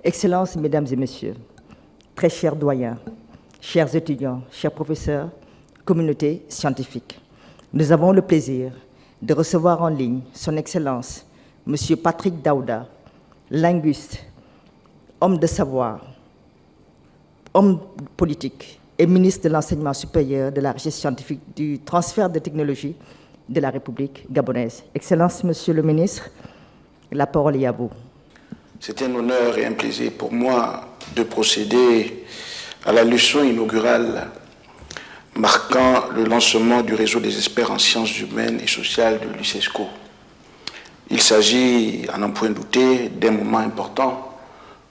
Excellences, Mesdames et Messieurs, très chers doyens, chers étudiants, chers professeurs, communauté scientifique, nous avons le plaisir de recevoir en ligne Son Excellence, Monsieur Patrick Daouda, linguiste, homme de savoir, homme politique et ministre de l'Enseignement supérieur, de la recherche scientifique, du transfert de technologies de la République gabonaise. Excellence, Monsieur le ministre, la parole est à vous. C'est un honneur et un plaisir pour moi de procéder à la leçon inaugurale marquant le lancement du réseau des experts en sciences humaines et sociales de l'UCESCO. Il s'agit, à n'en point douter, d'un moment important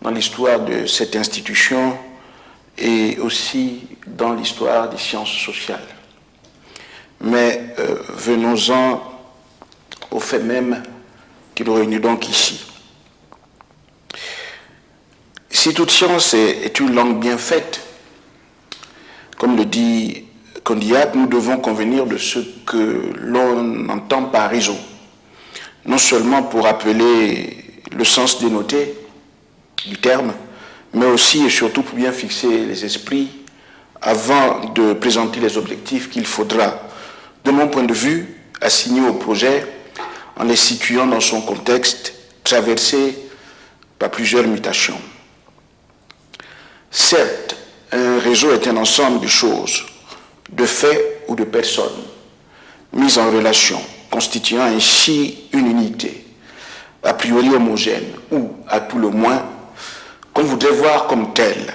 dans l'histoire de cette institution et aussi dans l'histoire des sciences sociales. Mais venons-en au fait même qui nous réunit donc ici. Si toute science est une langue bien faite, comme le dit Condillac, nous devons convenir de ce que l'on entend par réseau, non seulement pour appeler le sens dénoté du terme, mais aussi et surtout pour bien fixer les esprits avant de présenter les objectifs qu'il faudra, de mon point de vue, assigner au projet en les situant dans son contexte traversé par plusieurs mutations. Certes, un réseau est un ensemble de choses, de faits ou de personnes, mises en relation, constituant ainsi une unité, a priori homogène, ou, à tout le moins, qu'on voudrait voir comme telle.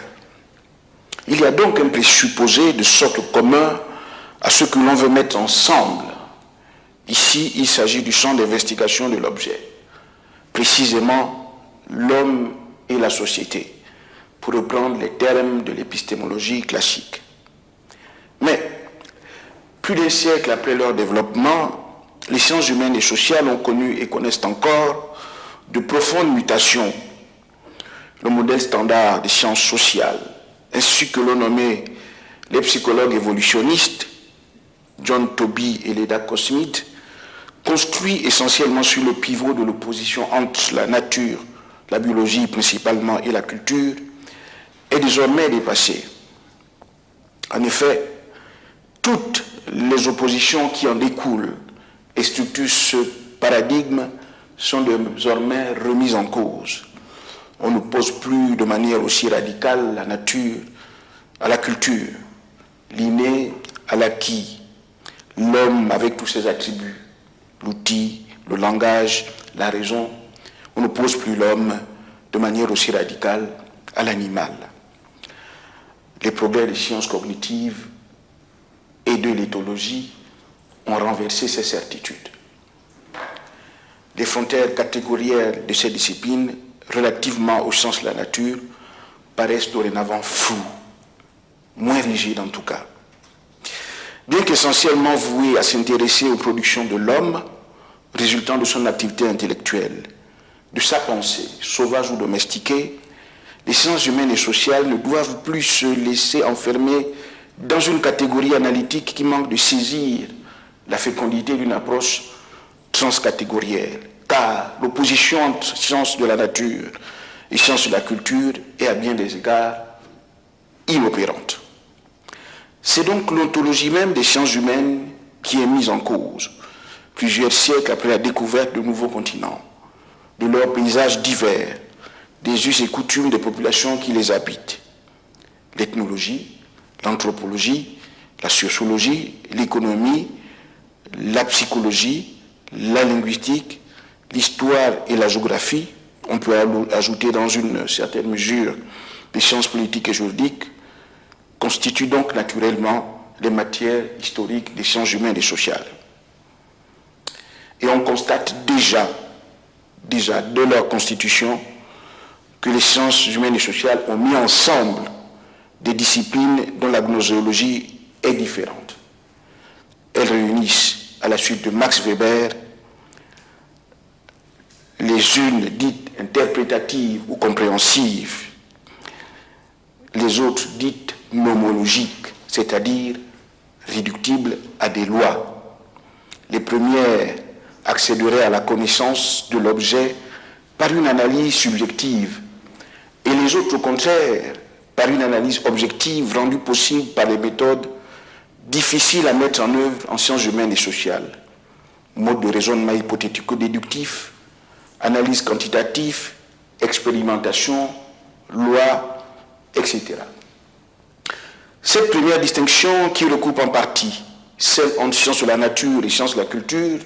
Il y a donc un présupposé de socle commun à ce que l'on veut mettre ensemble. Ici, il s'agit du champ d'investigation de l'objet, précisément l'homme et la société, pour reprendre les termes de l'épistémologie classique. Mais, plus d'un siècle après leur développement, les sciences humaines et sociales ont connu et connaissent encore de profondes mutations. Le modèle standard des sciences sociales, ainsi que l'on nommait les psychologues évolutionnistes, John Tobey et Leda Smith, construit essentiellement sur le pivot de l'opposition entre la nature, la biologie principalement et la culture, est désormais dépassé. En effet, toutes les oppositions qui en découlent et structurent ce paradigme sont désormais remises en cause. On n'oppose plus de manière aussi radicale la nature à la culture, l'inné à l'acquis, l'homme avec tous ses attributs, l'outil, le langage, la raison. On n'oppose plus l'homme de manière aussi radicale à l'animal. Les progrès des sciences cognitives et de l'éthologie ont renversé ces certitudes. Les frontières catégorielles de ces disciplines relativement au sens de la nature paraissent dorénavant floues, moins rigides en tout cas. Bien qu'essentiellement vouées à s'intéresser aux productions de l'homme, résultant de son activité intellectuelle, de sa pensée, sauvage ou domestiquée, les sciences humaines et sociales ne doivent plus se laisser enfermer dans une catégorie analytique qui manque de saisir la fécondité d'une approche transcatégorielle, car l'opposition entre sciences de la nature et sciences de la culture est à bien des égards inopérante. C'est donc l'ontologie même des sciences humaines qui est mise en cause, plusieurs siècles après la découverte de nouveaux continents, de leurs paysages divers, des us et coutumes des populations qui les habitent. L'ethnologie, l'anthropologie, la sociologie, l'économie, la psychologie, la linguistique, l'histoire et la géographie, on peut ajouter dans une certaine mesure les sciences politiques et juridiques, constituent donc naturellement les matières historiques des sciences humaines et sociales. Et on constate déjà de leur constitution, que les sciences humaines et sociales ont mis ensemble des disciplines dont la gnoséologie est différente. Elles réunissent, à la suite de Max Weber, les unes dites interprétatives ou compréhensives, les autres dites nomologiques, c'est-à-dire réductibles à des lois. Les premières accéderaient à la connaissance de l'objet par une analyse subjective et les autres, au contraire, par une analyse objective rendue possible par les méthodes difficiles à mettre en œuvre en sciences humaines et sociales. Mode de raisonnement hypothético-déductif, analyse quantitative, expérimentation, loi, etc. Cette première distinction, qui recoupe en partie celle entre sciences de la nature et sciences de la culture,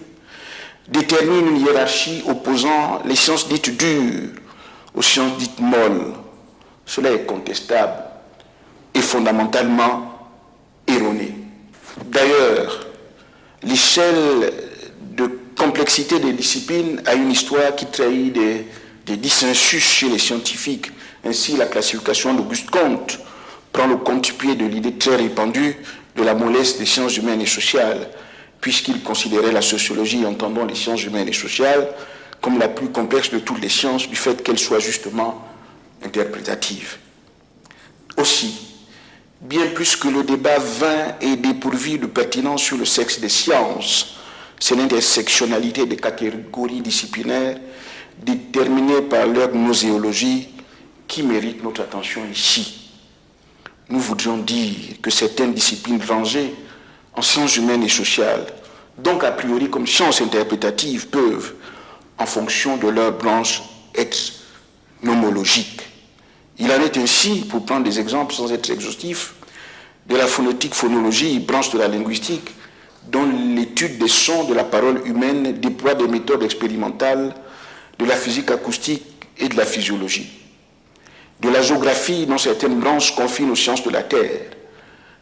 détermine une hiérarchie opposant les sciences dites dures aux sciences dites molles. Cela est contestable et fondamentalement erroné. D'ailleurs, l'échelle de complexité des disciplines a une histoire qui trahit des dissensus chez les scientifiques. Ainsi, la classification d'Auguste Comte prend le contre-pied de l'idée très répandue de la mollesse des sciences humaines et sociales, puisqu'il considérait la sociologie, entendant les sciences humaines et sociales, comme la plus complexe de toutes les sciences, du fait qu'elle soit justement interprétative. Aussi, bien plus que le débat vain et dépourvu de pertinence sur le sexe des sciences, c'est l'intersectionnalité des catégories disciplinaires déterminées par leur gnoséologie qui mérite notre attention ici. Nous voudrions dire que certaines disciplines rangées en sciences humaines et sociales, donc a priori comme sciences interprétatives, peuvent, en fonction de leur branche, être nomologiques. Il en est ainsi, pour prendre des exemples sans être exhaustif, de la phonétique-phonologie, branche de la linguistique, dont l'étude des sons de la parole humaine déploie des méthodes expérimentales de la physique acoustique et de la physiologie. De la géographie, dont certaines branches confinent aux sciences de la Terre,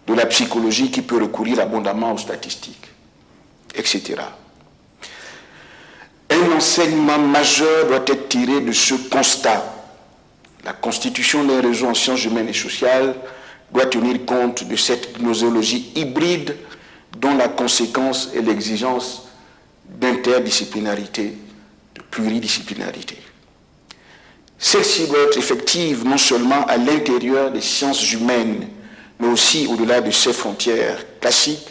de la psychologie qui peut recourir abondamment aux statistiques, etc. Un enseignement majeur doit être tiré de ce constat. La constitution d'un réseau en sciences humaines et sociales doit tenir compte de cette gnoséologie hybride dont la conséquence est l'exigence d'interdisciplinarité, de pluridisciplinarité. Celle-ci doit être effective non seulement à l'intérieur des sciences humaines, mais aussi au-delà de ces frontières classiques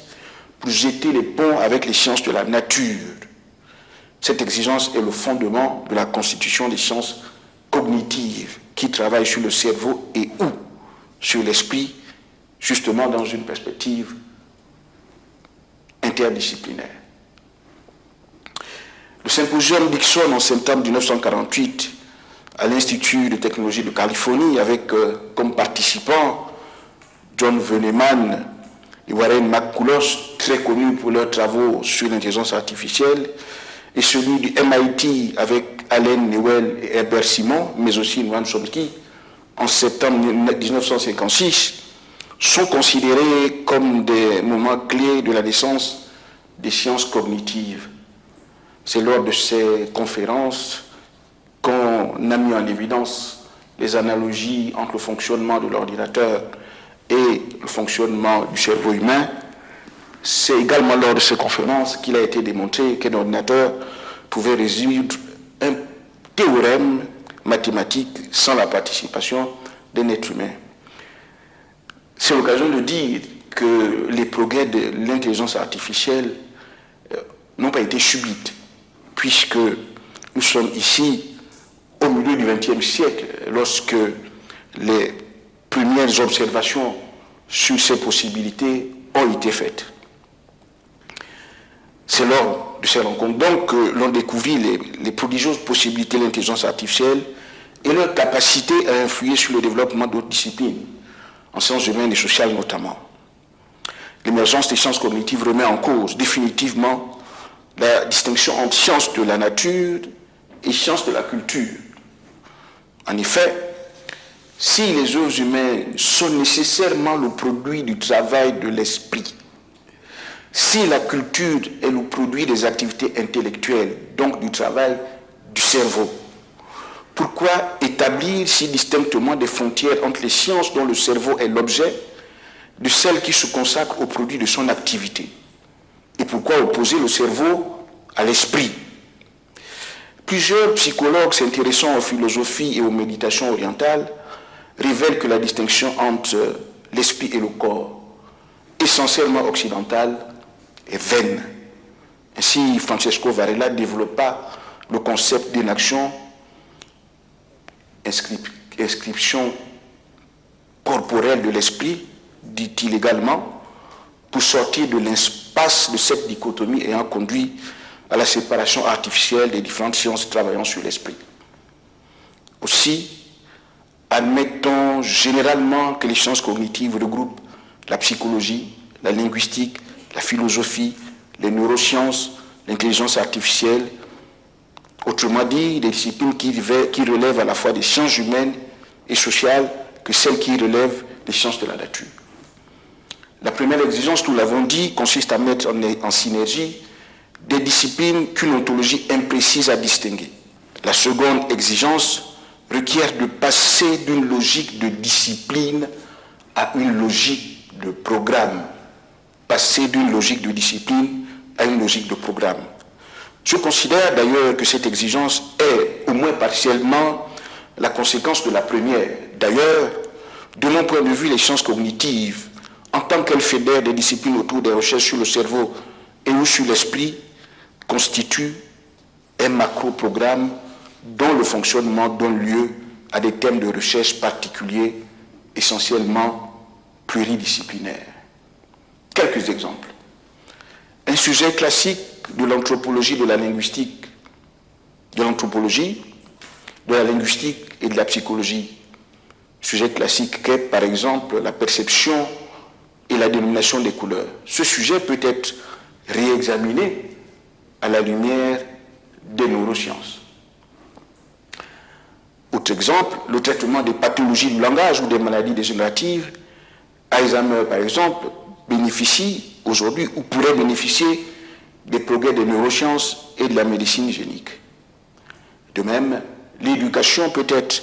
pour jeter les ponts avec les sciences de la nature. Cette exigence est le fondement de la constitution des sciences cognitives qui travaillent sur le cerveau et ou sur l'esprit, justement dans une perspective interdisciplinaire. Le symposium Dixon en septembre 1948 à l'Institut de technologie de Californie avec comme participants John Veneman et Warren McCulloch, très connus pour leurs travaux sur l'intelligence artificielle, et celui du MIT avec Allen Newell et Herbert Simon, mais aussi Noam Chomsky, en septembre 1956, sont considérés comme des moments clés de la naissance des sciences cognitives. C'est lors de ces conférences qu'on a mis en évidence les analogies entre le fonctionnement de l'ordinateur et le fonctionnement du cerveau humain. C'est également lors de ces conférences qu'il a été démontré qu'un ordinateur pouvait résoudre un théorème mathématique sans la participation d'un être humain. C'est l'occasion de dire que les progrès de l'intelligence artificielle n'ont pas été subites, puisque nous sommes ici au milieu du XXe siècle, lorsque les premières observations sur ces possibilités ont été faites. C'est lors de ces rencontres donc que l'on découvrit les prodigieuses possibilités de l'intelligence artificielle et leur capacité à influer sur le développement d'autres disciplines, en sciences humaines et sociales notamment. L'émergence des sciences cognitives remet en cause définitivement la distinction entre sciences de la nature et sciences de la culture. En effet, si les œuvres humaines sont nécessairement le produit du travail de l'esprit, si la culture est le produit des activités intellectuelles, donc du travail du cerveau, pourquoi établir si distinctement des frontières entre les sciences dont le cerveau est l'objet de celles qui se consacrent au produit de son activité? Et pourquoi opposer le cerveau à l'esprit? Plusieurs psychologues s'intéressant aux philosophies et aux méditations orientales révèlent que la distinction entre l'esprit et le corps, essentiellement occidental, est vaine. Ainsi, Francesco Varela développa le concept d'une action inscription corporelle de l'esprit, dit-il également, pour sortir de l'espace de cette dichotomie ayant conduit à la séparation artificielle des différentes sciences travaillant sur l'esprit. Aussi, admettons généralement que les sciences cognitives regroupent la psychologie, la linguistique, la philosophie, les neurosciences, l'intelligence artificielle, autrement dit, des disciplines qui relèvent à la fois des sciences humaines et sociales que celles qui relèvent des sciences de la nature. La première exigence, nous l'avons dit, consiste à mettre en synergie des disciplines qu'une ontologie imprécise a distinguées. La seconde exigence requiert de passer d'une logique de discipline à une logique de programme. Passer d'une logique de discipline à une logique de programme. Je considère d'ailleurs que cette exigence est, au moins partiellement, la conséquence de la première. D'ailleurs, de mon point de vue, les sciences cognitives, en tant qu'elles fédèrent des disciplines autour des recherches sur le cerveau et ou sur l'esprit, constituent un macro-programme dont le fonctionnement donne lieu à des thèmes de recherche particuliers, essentiellement pluridisciplinaires. Quelques exemples. Un sujet classique de l'anthropologie de la linguistique, de l'anthropologie, de la linguistique et de la psychologie. Sujet classique qu'est, par exemple, la perception et la dénomination des couleurs. Ce sujet peut être réexaminé à la lumière des neurosciences. Autre exemple, le traitement des pathologies du langage ou des maladies dégénératives. Alzheimer, par exemple, bénéficie aujourd'hui ou pourrait bénéficier des progrès des neurosciences et de la médecine génique. De même, l'éducation peut être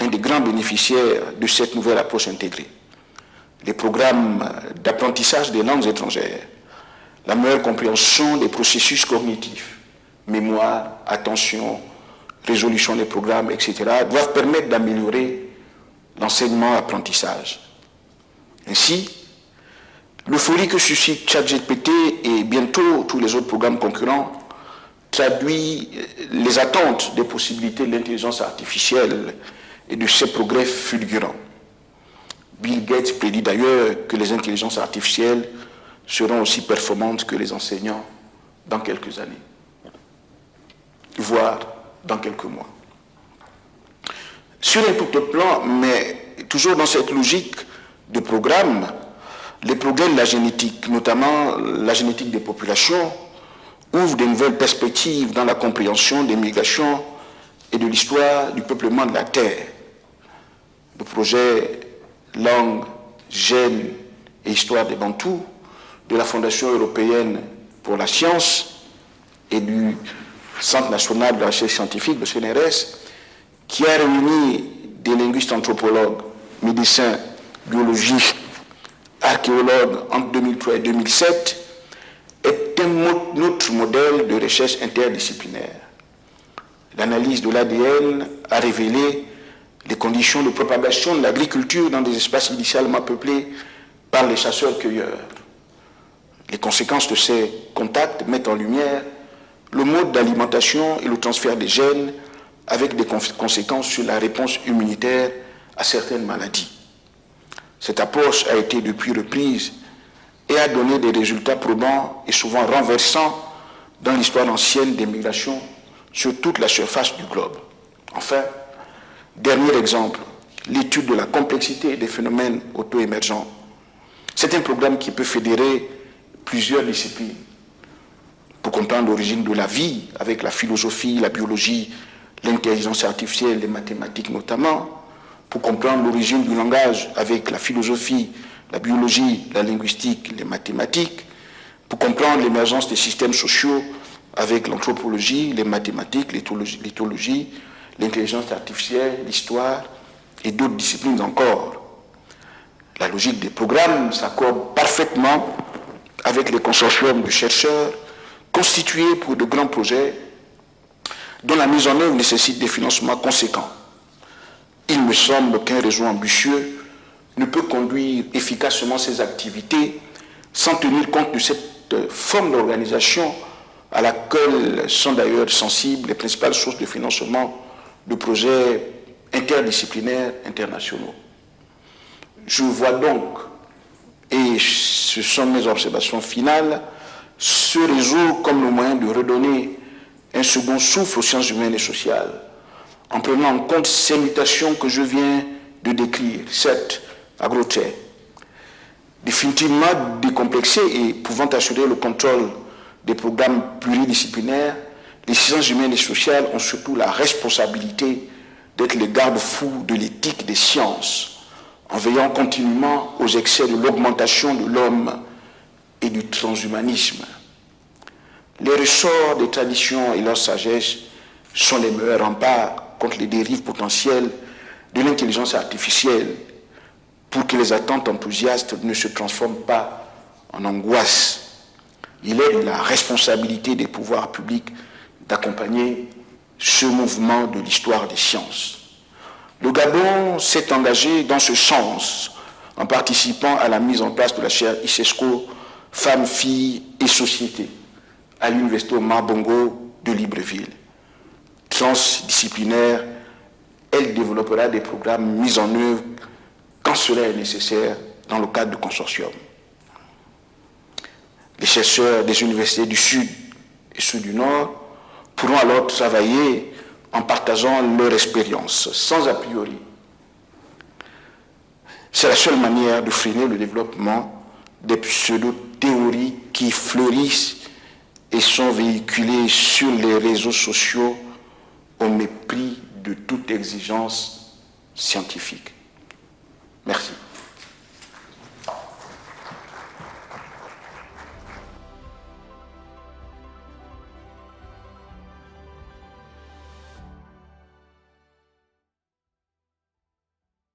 un des grands bénéficiaires de cette nouvelle approche intégrée. Les programmes d'apprentissage des langues étrangères, la meilleure compréhension des processus cognitifs, mémoire, attention, résolution des programmes, etc., doivent permettre d'améliorer l'enseignement-apprentissage. Ainsi, l'euphorie que suscite ChatGPT et bientôt tous les autres programmes concurrents traduit les attentes des possibilités de l'intelligence artificielle et de ses progrès fulgurants. Bill Gates prédit d'ailleurs que les intelligences artificielles seront aussi performantes que les enseignants dans quelques années, voire dans quelques mois. Sur un tout autre plan, mais toujours dans cette logique de programme, les progrès de la génétique, notamment la génétique des populations, ouvrent de nouvelles perspectives dans la compréhension des migrations et de l'histoire du peuplement de la Terre. Le projet Langue, Gènes et Histoire des Bantous de la Fondation européenne pour la science et du Centre national de la recherche scientifique, le CNRS, qui a réuni des linguistes anthropologues, médecins, biologistes, archéologues entre 2003 et 2007, est un autre modèle de recherche interdisciplinaire. L'analyse de l'ADN a révélé les conditions de propagation de l'agriculture dans des espaces initialement peuplés par les chasseurs-cueilleurs. Les conséquences de ces contacts mettent en lumière le mode d'alimentation et le transfert des gènes avec des conséquences sur la réponse immunitaire à certaines maladies. Cette approche a été depuis reprise et a donné des résultats probants et souvent renversants dans l'histoire ancienne des migrations sur toute la surface du globe. Enfin, dernier exemple, l'étude de la complexité des phénomènes auto-émergents. C'est un programme qui peut fédérer plusieurs disciplines pour comprendre l'origine de la vie avec la philosophie, la biologie, l'intelligence artificielle, les mathématiques notamment, pour comprendre l'origine du langage avec la philosophie, la biologie, la linguistique, les mathématiques, pour comprendre l'émergence des systèmes sociaux avec l'anthropologie, les mathématiques, l'éthologie, l'intelligence artificielle, l'histoire et d'autres disciplines encore. La logique des programmes s'accorde parfaitement avec les consortiums de chercheurs constitués pour de grands projets dont la mise en œuvre nécessite des financements conséquents. Il me semble qu'un réseau ambitieux ne peut conduire efficacement ses activités sans tenir compte de cette forme d'organisation à laquelle sont d'ailleurs sensibles les principales sources de financement de projets interdisciplinaires internationaux. Je vois donc, et ce sont mes observations finales, ce réseau comme le moyen de redonner un second souffle aux sciences humaines et sociales, en prenant en compte ces mutations que je viens de décrire, certes à gros traits, définitivement décomplexées et pouvant assurer le contrôle des programmes pluridisciplinaires. Les sciences humaines et sociales ont surtout la responsabilité d'être les garde-fous de l'éthique des sciences, en veillant continuellement aux excès de l'augmentation de l'homme et du transhumanisme. Les ressorts des traditions et leur sagesse sont les meilleurs remparts contre les dérives potentielles de l'intelligence artificielle, pour que les attentes enthousiastes ne se transforment pas en angoisse. Il est de la responsabilité des pouvoirs publics d'accompagner ce mouvement de l'histoire des sciences. Le Gabon s'est engagé dans ce sens en participant à la mise en place de la chaire ICESCO Femmes, Filles et Société à l'Université Omar Bongo de Libreville. Transdisciplinaire, elle développera des programmes mis en œuvre quand cela est nécessaire dans le cadre du consortium. Les chercheurs des universités du Sud et ceux du Nord pourront alors travailler en partageant leur expérience, sans a priori. C'est la seule manière de freiner le développement des pseudo-théories qui fleurissent et sont véhiculées sur les réseaux sociaux au mépris de toute exigence scientifique.